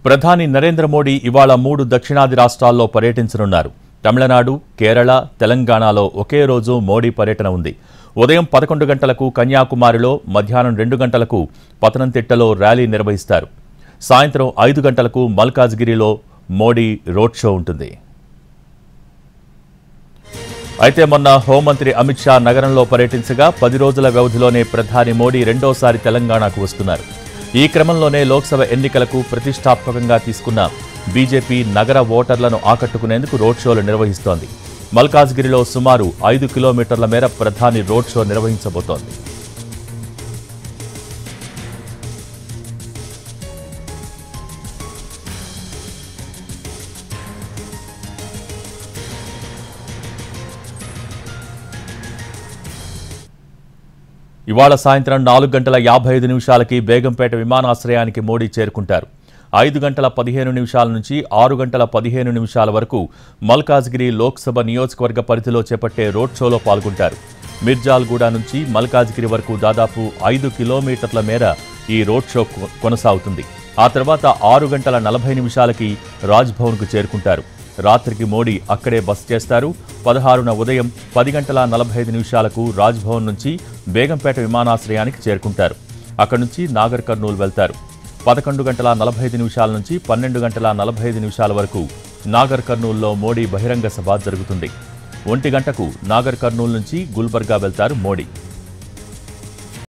ప్రధాని నరేంద్ర మోడీ ఇవాళ 3 దక్షిణాది రాష్ట్రాల్లో పర్యటించనున్నారు. తమిళనాడు, కేరళ, తెలంగాణలో ఒకే రోజు మోడీ పర్యటన ఉంది. ఉదయం 11 గంటలకు కన్యాకుమారిలో, మధ్యాహ్నం 2 గంటలకు పతనంతిట్టలో ర్యాలీ నిర్వహిస్తారు. సాయంత్రం 5 గంటలకు మల్కాజ్గిరిలో మోడీ రోడ్ షో ఉంటుంది. అయితే మొన్న హోంమంత్రి అమిత్ షా నగరంలో పర్యటించగా 10 రోజుల వ్యవధిలోనే ప్రధాని మోడీ రెండోసారి తెలంగాణకు వస్తున్నారు. ఈ క్రమంలోనే లోక్సభ ఎన్నికలకు ప్రతిష్టాత్మకంగా తీసుకున్న బీజేపీ నగర ఓటర్లను ఆకట్టుకునేందుకు రోడ్ షోలు నిర్వహిస్తోంది. మల్కాజ్గిరిలో సుమారు 5 కిలోమీటర్ల మేర ప్రధాని రోడ్ షో నిర్వహించబోతోంది. ఇవాళ సాయంత్రం 4:55 బేగంపేట విమానాశ్రయానికి మోడీ చేరుకుంటారు. 5:15 నుంచి 6:15 వరకు మల్కాజ్గిరి లోక్సభ నియోజకవర్గ పరిధిలో చేపట్టే రోడ్ షోలో పాల్గొంటారు. మిర్జాల్గూడ నుంచి మల్కాజ్గిరి వరకు దాదాపు 5 కిలోమీటర్ల మేర ఈ రోడ్ షో కొనసాగుతుంది. ఆ తర్వాత 6:40 రాజ్భవన్కు చేరుకుంటారు. రాత్రికి మోడీ అక్కడే బస చేస్తారు. 16న ఉదయం 10:45 రాజ్భవన్ నుంచి బేగంపేట విమానాశ్రయానికి చేరుకుంటారు. అక్కడి నుంచి నాగర్ కర్నూల్ వెళ్తారు. 11:45 నుంచి 12:45 వరకు నాగర్ కర్నూల్లో మోడీ బహిరంగ సభ జరుగుతుంది. 1 గంటకు నాగర్ కర్నూల్ నుంచి గుల్బర్గా వెళ్తారు మోడీ.